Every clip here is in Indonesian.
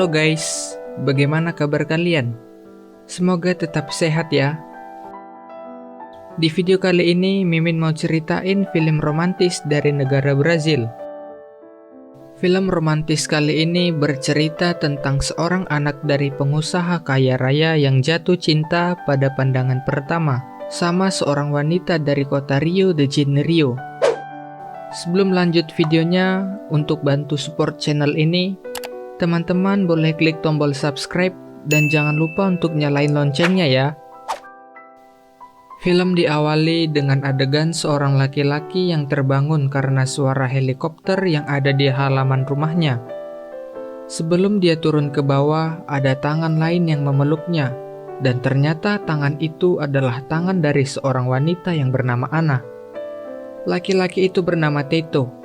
Halo guys, bagaimana kabar kalian? Semoga tetap sehat ya. Di video kali ini, Mimin mau ceritain film romantis dari negara Brazil. Film romantis kali ini bercerita tentang seorang anak dari pengusaha kaya raya yang jatuh cinta pada pandangan pertama sama seorang wanita dari kota Rio de Janeiro. Sebelum lanjut videonya, untuk bantu support channel ini, teman-teman boleh klik tombol subscribe dan jangan lupa untuk nyalain loncengnya ya. Film diawali dengan adegan seorang laki-laki yang terbangun karena suara helikopter yang ada di halaman rumahnya. Sebelum dia turun ke bawah, ada tangan lain yang memeluknya, dan ternyata tangan itu adalah tangan dari seorang wanita yang bernama Ana. Laki-laki itu bernama Teto.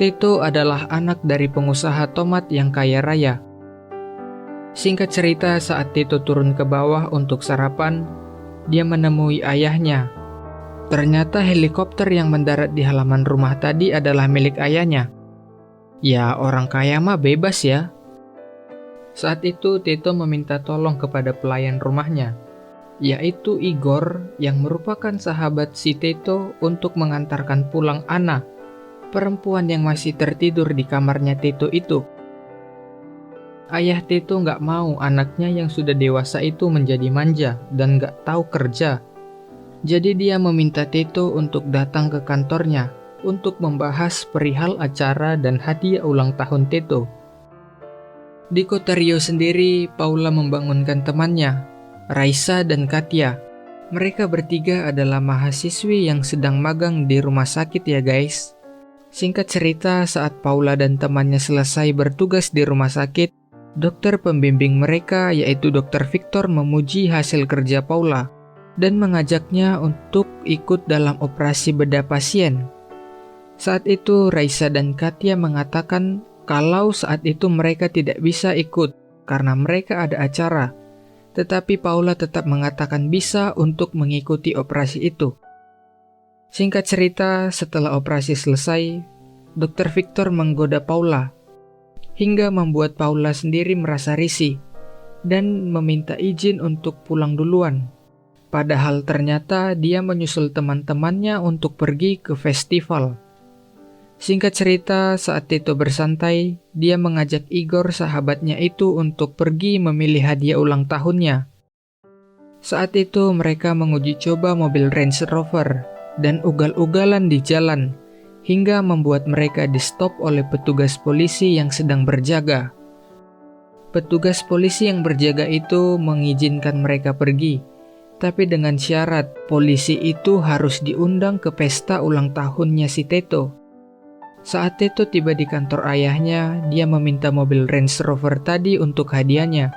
Teto adalah anak dari pengusaha tomat yang kaya raya. Singkat cerita, saat Teto turun ke bawah untuk sarapan, dia menemui ayahnya. Ternyata helikopter yang mendarat di halaman rumah tadi adalah milik ayahnya. Ya, orang kaya mah bebas ya. Saat itu Teto meminta tolong kepada pelayan rumahnya, yaitu Igor yang merupakan sahabat si Teto untuk mengantarkan pulang Ana, perempuan yang masih tertidur di kamarnya Teto itu. Ayah Teto nggak mau anaknya yang sudah dewasa itu menjadi manja dan nggak tahu kerja. Jadi dia meminta Teto untuk datang ke kantornya untuk membahas perihal acara dan hadiah ulang tahun Teto. Di kota Rio sendiri, Paula membangunkan temannya, Raisa dan Katia. Mereka bertiga adalah mahasiswi yang sedang magang di rumah sakit ya guys. Singkat cerita, saat Paula dan temannya selesai bertugas di rumah sakit, dokter pembimbing mereka yaitu Dr. Victor memuji hasil kerja Paula dan mengajaknya untuk ikut dalam operasi bedah pasien. Saat itu Raisa dan Katia mengatakan kalau saat itu mereka tidak bisa ikut karena mereka ada acara, tetapi Paula tetap mengatakan bisa untuk mengikuti operasi itu. Singkat cerita, setelah operasi selesai, Dr. Victor menggoda Paula, hingga membuat Paula sendiri merasa risih, dan meminta izin untuk pulang duluan. Padahal ternyata dia menyusul teman-temannya untuk pergi ke festival. Singkat cerita, saat Teto bersantai, dia mengajak Igor sahabatnya itu untuk pergi memilih hadiah ulang tahunnya. Saat itu mereka menguji coba mobil Range Rover, dan ugal-ugalan di jalan, hingga membuat mereka di-stop oleh petugas polisi yang sedang berjaga. Petugas polisi yang berjaga itu mengizinkan mereka pergi, tapi dengan syarat polisi itu harus diundang ke pesta ulang tahunnya si Teto. Saat Teto tiba di kantor ayahnya, dia meminta mobil Range Rover tadi untuk hadiahnya.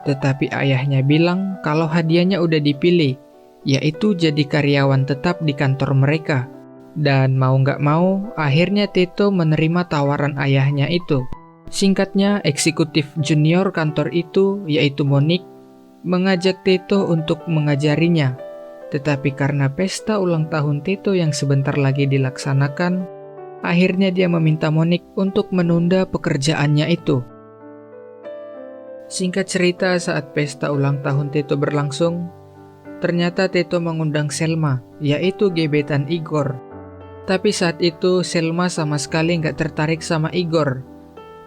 Tetapi ayahnya bilang kalau hadiahnya udah dipilih, yaitu jadi karyawan tetap di kantor mereka. Dan mau nggak mau, akhirnya Teto menerima tawaran ayahnya itu. Singkatnya, eksekutif junior kantor itu, yaitu Monique, mengajak Teto untuk mengajarinya. Tetapi karena pesta ulang tahun Teto yang sebentar lagi dilaksanakan, akhirnya dia meminta Monique untuk menunda pekerjaannya itu. Singkat cerita, saat pesta ulang tahun Teto berlangsung, ternyata Teto mengundang Selma, yaitu gebetan Igor. Tapi saat itu Selma sama sekali nggak tertarik sama Igor,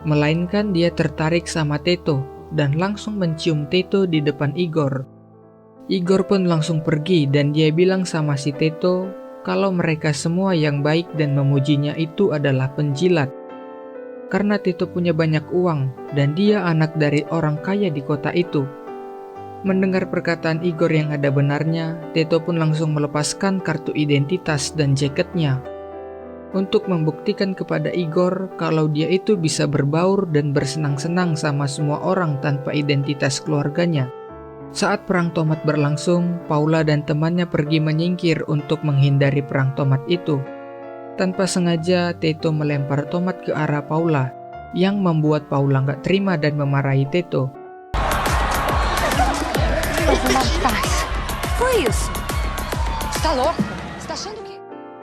melainkan dia tertarik sama Teto dan langsung mencium Teto di depan Igor. Igor pun langsung pergi dan dia bilang sama si Teto kalau mereka semua yang baik dan memujinya itu adalah penjilat. Karena Teto punya banyak uang dan dia anak dari orang kaya di kota itu. Mendengar perkataan Igor yang ada benarnya, Teto pun langsung melepaskan kartu identitas dan jaketnya untuk membuktikan kepada Igor kalau dia itu bisa berbaur dan bersenang-senang sama semua orang tanpa identitas keluarganya. Saat perang tomat berlangsung, Paula dan temannya pergi menyingkir untuk menghindari perang tomat itu. Tanpa sengaja, Teto melempar tomat ke arah Paula, yang membuat Paula nggak terima dan memarahi Teto.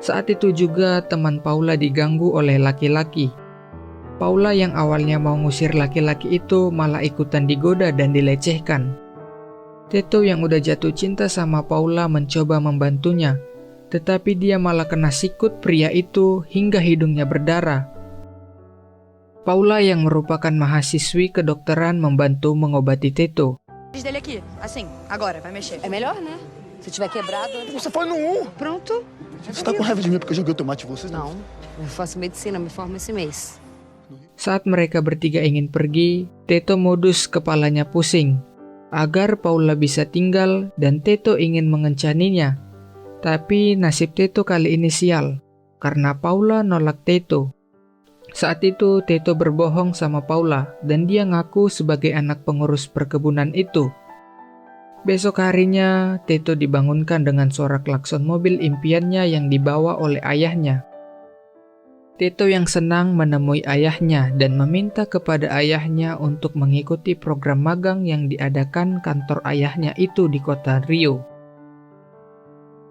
Saat itu juga teman Paula diganggu oleh laki-laki. Paula yang awalnya mau ngusir laki-laki itu malah ikutan digoda dan dilecehkan. Teto yang udah jatuh cinta sama Paula mencoba membantunya, tetapi dia malah kena sikut pria itu hingga hidungnya berdarah. Paula yang merupakan mahasiswi kedokteran membantu mengobati Teto. Dele aqui, assim, agora, vai mexer. É melhor, né? Se tiver quebrado. Você foi no 1. Pronto. Você tá com raiva de mim porque eu joguei o tomate em vocês? Não, eu faço medicina, me formo esse mês. Saat mereka bertiga ingin pergi, Teto modus kepalanya pusing agar Paula bisa tinggal dan Teto ingin mengencaninya. Tapi nasib Teto kali ini sial karena Paula nolak Teto. Saat itu Teto berbohong sama Paula dan dia ngaku sebagai anak pengurus perkebunan itu. Besok harinya Teto dibangunkan dengan suara klakson mobil impiannya yang dibawa oleh ayahnya. Teto yang senang menemui ayahnya dan meminta kepada ayahnya untuk mengikuti program magang yang diadakan kantor ayahnya itu di kota Rio.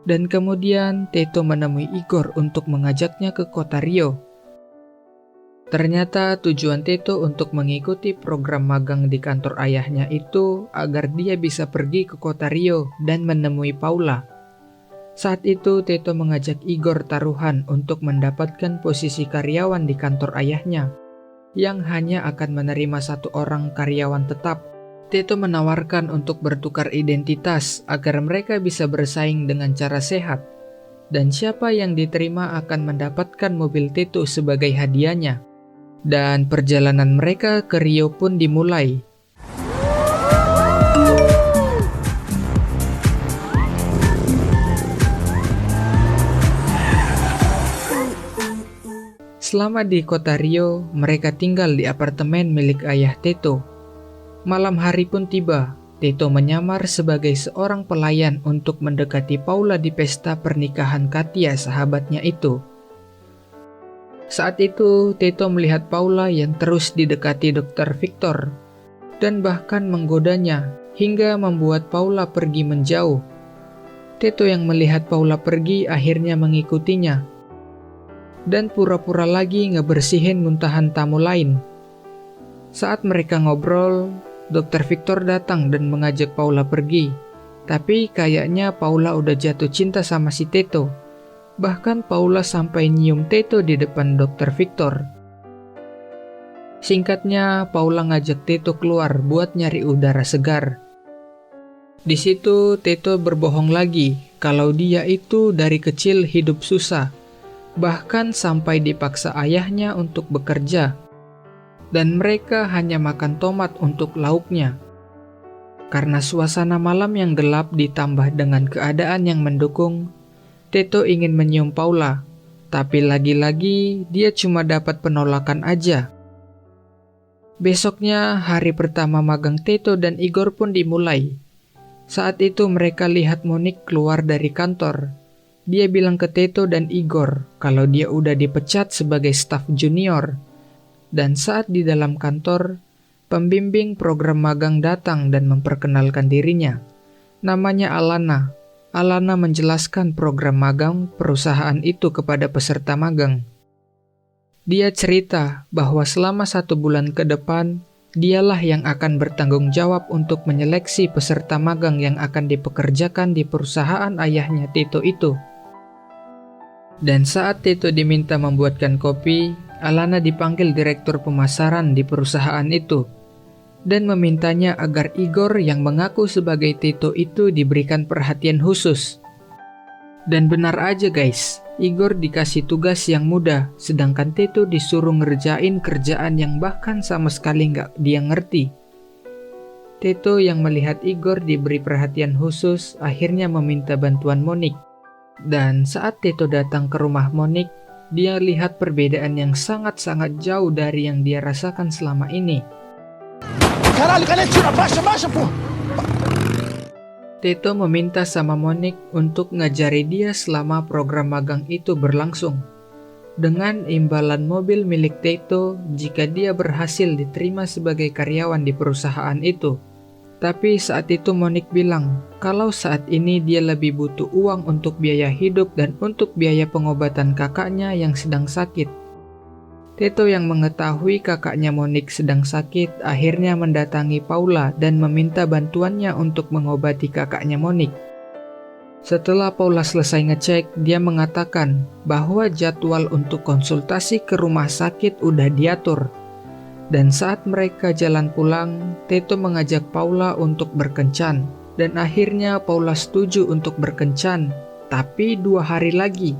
Dan kemudian Teto menemui Igor untuk mengajaknya ke kota Rio. Ternyata tujuan Teto untuk mengikuti program magang di kantor ayahnya itu agar dia bisa pergi ke kota Rio dan menemui Paula. Saat itu Teto mengajak Igor taruhan untuk mendapatkan posisi karyawan di kantor ayahnya, yang hanya akan menerima satu orang karyawan tetap. Teto menawarkan untuk bertukar identitas agar mereka bisa bersaing dengan cara sehat, dan siapa yang diterima akan mendapatkan mobil Teto sebagai hadiahnya. Dan perjalanan mereka ke Rio pun dimulai. Selama di kota Rio, mereka tinggal di apartemen milik ayah Teto. Malam hari pun tiba. Teto menyamar sebagai seorang pelayan untuk mendekati Paula di pesta pernikahan Katia, sahabatnya itu. Saat itu, Teto melihat Paula yang terus didekati Dr. Victor dan bahkan menggodanya hingga membuat Paula pergi menjauh. Teto yang melihat Paula pergi akhirnya mengikutinya dan pura-pura lagi ngebersihin muntahan tamu lain. Saat mereka ngobrol, Dr. Victor datang dan mengajak Paula pergi. Tapi kayaknya Paula udah jatuh cinta sama si Teto. Bahkan Paula sampai nyium Teto di depan Dr. Victor. Singkatnya, Paula ngajak Teto keluar buat nyari udara segar. Di situ Teto berbohong lagi kalau dia itu dari kecil hidup susah. Bahkan sampai dipaksa ayahnya untuk bekerja, dan mereka hanya makan tomat untuk lauknya. Karena suasana malam yang gelap ditambah dengan keadaan yang mendukung, Teto ingin menyium Paula, tapi lagi-lagi dia cuma dapat penolakan aja. Besoknya, hari pertama magang Teto dan Igor pun dimulai. Saat itu mereka lihat Monik keluar dari kantor. Dia bilang ke Teto dan Igor kalau dia udah dipecat sebagai staf junior. Dan saat di dalam kantor, pembimbing program magang datang dan memperkenalkan dirinya. Namanya Alana. Alana menjelaskan program magang perusahaan itu kepada peserta magang. Dia cerita bahwa selama 1 bulan ke depan, dialah yang akan bertanggung jawab untuk menyeleksi peserta magang yang akan dipekerjakan di perusahaan ayahnya Teto itu. Dan saat Teto diminta membuatkan kopi, Alana dipanggil direktur pemasaran di perusahaan itu dan memintanya agar Igor yang mengaku sebagai Teto itu diberikan perhatian khusus. Dan benar aja guys, Igor dikasih tugas yang mudah, sedangkan Teto disuruh ngerjain kerjaan yang bahkan sama sekali nggak dia ngerti. Teto yang melihat Igor diberi perhatian khusus akhirnya meminta bantuan Monik. Dan saat Teto datang ke rumah Monik, dia lihat perbedaan yang sangat-sangat jauh dari yang dia rasakan selama ini. Caralho, kalian tira, baixa, pô! Teto meminta sama Monik untuk ngajari dia selama program magang itu berlangsung, dengan imbalan mobil milik Teto jika dia berhasil diterima sebagai karyawan di perusahaan itu. Tapi saat itu Monik bilang kalau saat ini dia lebih butuh uang untuk biaya hidup dan untuk biaya pengobatan kakaknya yang sedang sakit. Teto yang mengetahui kakaknya Monik sedang sakit akhirnya mendatangi Paula dan meminta bantuannya untuk mengobati kakaknya Monik. Setelah Paula selesai ngecek, dia mengatakan bahwa jadwal untuk konsultasi ke rumah sakit udah diatur. Dan saat mereka jalan pulang, Teto mengajak Paula untuk berkencan. Dan akhirnya Paula setuju untuk berkencan, tapi 2 hari lagi.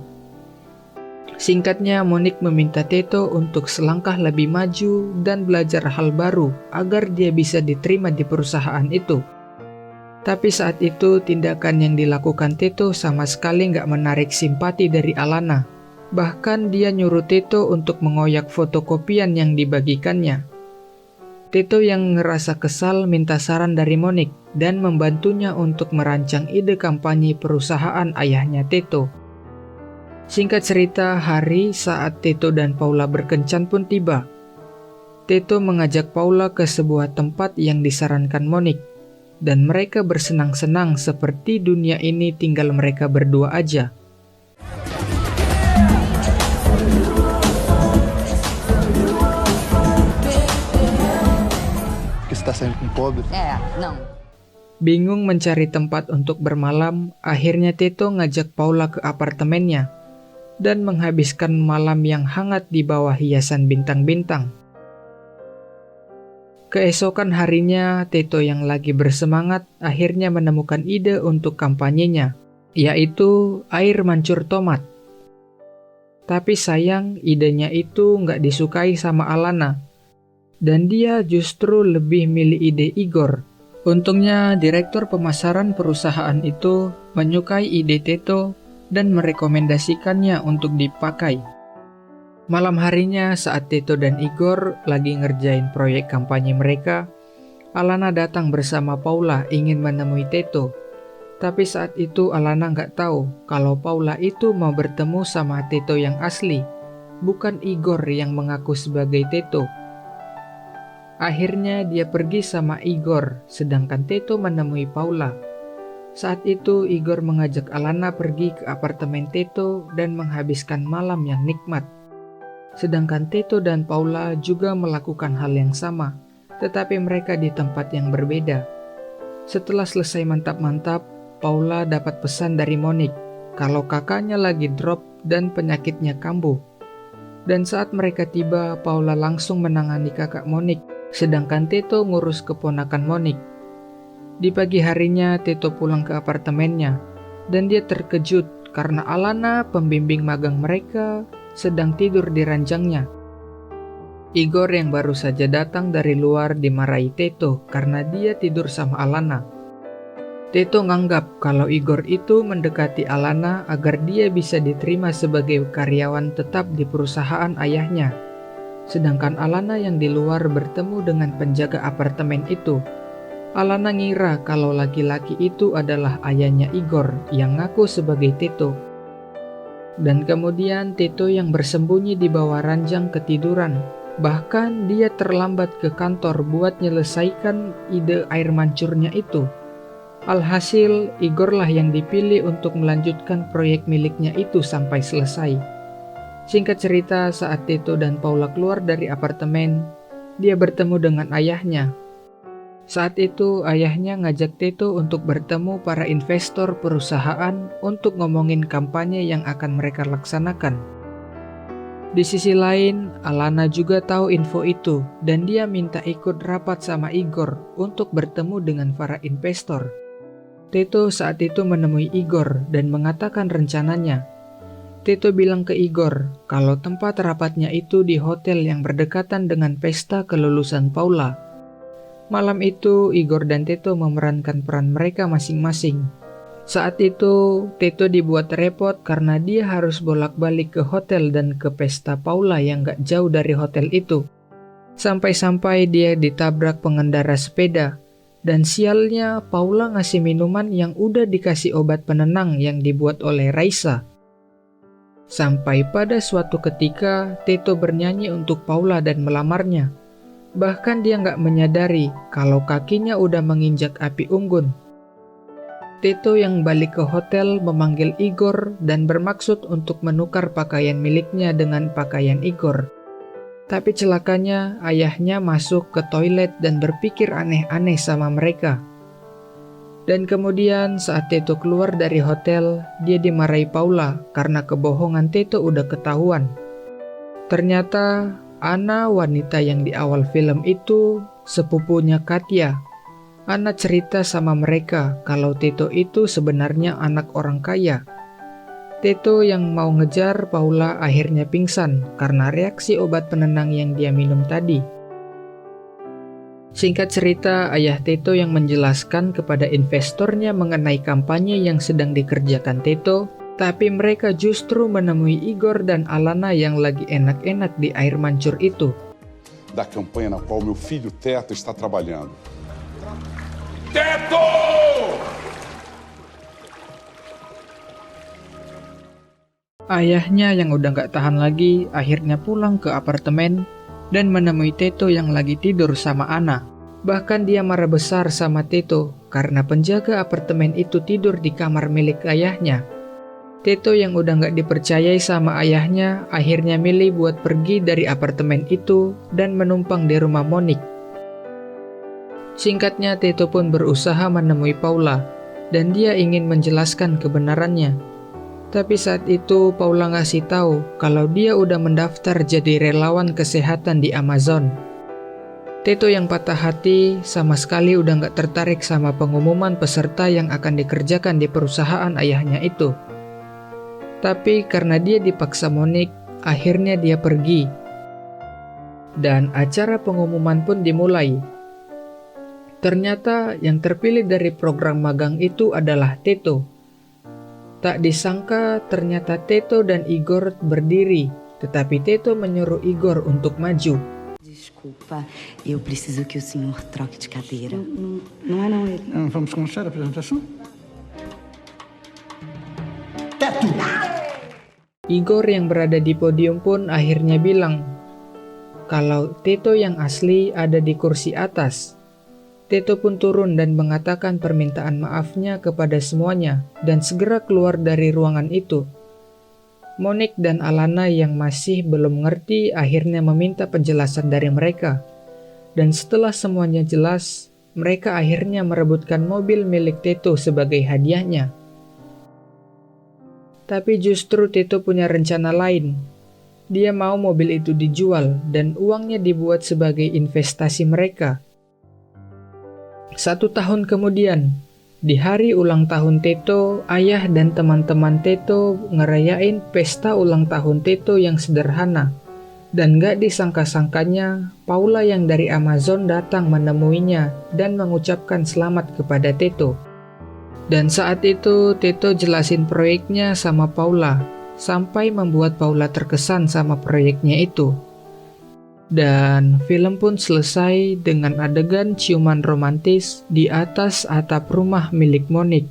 Singkatnya, Monik meminta Teto untuk selangkah lebih maju dan belajar hal baru agar dia bisa diterima di perusahaan itu. Tapi saat itu tindakan yang dilakukan Teto sama sekali nggak menarik simpati dari Alana. Bahkan dia nyuruh Teto untuk mengoyak fotokopian yang dibagikannya. Teto yang ngerasa kesal minta saran dari Monik dan membantunya untuk merancang ide kampanye perusahaan ayahnya Teto. Singkat cerita, hari saat Teto dan Paula berkencan pun tiba. Teto mengajak Paula ke sebuah tempat yang disarankan Monik, dan mereka bersenang-senang seperti dunia ini tinggal mereka berdua aja. Porque você tá saindo com um pobre. Não. Bingung mencari tempat untuk bermalam, akhirnya Teto ngajak Paula ke apartemennya dan menghabiskan malam yang hangat di bawah hiasan bintang-bintang. Keesokan harinya, Teto yang lagi bersemangat akhirnya menemukan ide untuk kampanyenya, yaitu air mancur tomat. Tapi sayang, idenya itu nggak disukai sama Alana, dan dia justru lebih milih ide Igor. Untungnya, direktur pemasaran perusahaan itu menyukai ide Teto dan merekomendasikannya untuk dipakai. Malam harinya saat Teto dan Igor lagi ngerjain proyek kampanye mereka, Alana datang bersama Paula ingin menemui Teto. Tapi saat itu Alana nggak tahu kalau Paula itu mau bertemu sama Teto yang asli, bukan Igor yang mengaku sebagai Teto. Akhirnya dia pergi sama Igor, sedangkan Teto menemui Paula. Saat itu Igor mengajak Alana pergi ke apartemen Teto dan menghabiskan malam yang nikmat. Sedangkan Teto dan Paula juga melakukan hal yang sama, tetapi mereka di tempat yang berbeda. Setelah selesai mantap-mantap, Paula dapat pesan dari Monik kalau kakaknya lagi drop dan penyakitnya kambuh. Dan saat mereka tiba, Paula langsung menangani kakak Monik, sedangkan Teto ngurus keponakan Monik. Di pagi harinya, Teto pulang ke apartemennya, dan dia terkejut karena Alana, pembimbing magang mereka, sedang tidur di ranjangnya. Igor yang baru saja datang dari luar dimarahi Teto karena dia tidur sama Alana. Teto nganggap kalau Igor itu mendekati Alana agar dia bisa diterima sebagai karyawan tetap di perusahaan ayahnya. Sedangkan Alana yang di luar bertemu dengan penjaga apartemen itu. Alana ngira kalau laki-laki itu adalah ayahnya Igor yang ngaku sebagai Teto. Dan kemudian Teto yang bersembunyi di bawah ranjang ketiduran. Bahkan dia terlambat ke kantor buat nyelesaikan ide air mancurnya itu. Alhasil, Igor lah yang dipilih untuk melanjutkan proyek miliknya itu sampai selesai. Singkat cerita, saat Teto dan Paula keluar dari apartemen, dia bertemu dengan ayahnya. Saat itu, ayahnya ngajak Teto untuk bertemu para investor perusahaan untuk ngomongin kampanye yang akan mereka laksanakan. Di sisi lain, Alana juga tahu info itu dan dia minta ikut rapat sama Igor untuk bertemu dengan para investor. Teto saat itu menemui Igor dan mengatakan rencananya. Teto bilang ke Igor kalau tempat rapatnya itu di hotel yang berdekatan dengan pesta kelulusan Paula. Malam itu, Igor dan Teto memerankan peran mereka masing-masing. Saat itu, Teto dibuat repot karena dia harus bolak-balik ke hotel dan ke pesta Paula yang gak jauh dari hotel itu. Sampai-sampai dia ditabrak pengendara sepeda. Dan sialnya, Paula ngasih minuman yang udah dikasih obat penenang yang dibuat oleh Raisa. Sampai pada suatu ketika, Teto bernyanyi untuk Paula dan melamarnya. Bahkan dia nggak menyadari kalau kakinya udah menginjak api unggun. Teto yang balik ke hotel memanggil Igor dan bermaksud untuk menukar pakaian miliknya dengan pakaian Igor. Tapi celakanya ayahnya masuk ke toilet dan berpikir aneh-aneh sama mereka. Dan kemudian saat Teto keluar dari hotel, dia dimarahi Paula karena kebohongan Teto udah ketahuan. Ternyata Anna, wanita yang di awal film itu, sepupunya Katya. Anna cerita sama mereka kalau Teto itu sebenarnya anak orang kaya. Teto yang mau ngejar Paula akhirnya pingsan karena reaksi obat penenang yang dia minum tadi. Singkat cerita, ayah Teto yang menjelaskan kepada investornya mengenai kampanye yang sedang dikerjakan Teto, tapi mereka justru menemui Igor dan Alana yang lagi enak-enak di air mancur itu. Da campanha na qual meu filho Teto está trabalhando. Ayahnya yang udah gak tahan lagi akhirnya pulang ke apartemen dan menemui Teto yang lagi tidur sama Anna. Bahkan dia marah besar sama Teto karena penjaga apartemen itu tidur di kamar milik ayahnya. Teto yang udah gak dipercayai sama ayahnya akhirnya milih buat pergi dari apartemen itu dan menumpang di rumah Monik. Singkatnya, Teto pun berusaha menemui Paula dan dia ingin menjelaskan kebenarannya. Tapi saat itu Paula ngasih tahu kalau dia udah mendaftar jadi relawan kesehatan di Amazon. Teto yang patah hati sama sekali udah gak tertarik sama pengumuman peserta yang akan dikerjakan di perusahaan ayahnya itu. Tapi karena dia dipaksa Monik, akhirnya dia pergi. Dan acara pengumuman pun dimulai. Ternyata yang terpilih dari program magang itu adalah Teto. Tak disangka ternyata Teto dan Igor berdiri, tetapi Teto menyuruh Igor untuk maju. Desculpa, eu preciso que o senhor troque de cadeira. Não é não ele. Vamos começar a apresentação? Teto! Igor yang berada di podium pun akhirnya bilang kalau Teto yang asli ada di kursi atas. Teto pun turun dan mengatakan permintaan maafnya kepada semuanya dan segera keluar dari ruangan itu. Monik dan Alana yang masih belum ngerti akhirnya meminta penjelasan dari mereka. Dan setelah semuanya jelas, mereka akhirnya merebutkan mobil milik Teto sebagai hadiahnya. Tapi justru Teto punya rencana lain. Dia mau mobil itu dijual dan uangnya dibuat sebagai investasi mereka. 1 tahun kemudian, di hari ulang tahun Teto, ayah dan teman-teman Teto ngerayain pesta ulang tahun Teto yang sederhana. Dan gak disangka-sangkanya, Paula yang dari Amazon datang menemuinya dan mengucapkan selamat kepada Teto. Dan saat itu Teto jelasin proyeknya sama Paula, sampai membuat Paula terkesan sama proyeknya itu. Dan film pun selesai dengan adegan ciuman romantis di atas atap rumah milik Monik.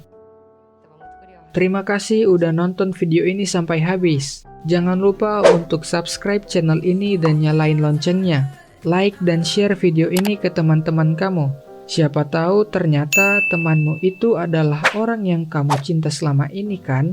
Terima kasih udah nonton video ini sampai habis. Jangan lupa untuk subscribe channel ini dan nyalain loncengnya. Like dan share video ini ke teman-teman kamu. Siapa tahu ternyata temanmu itu adalah orang yang kamu cinta selama ini kan?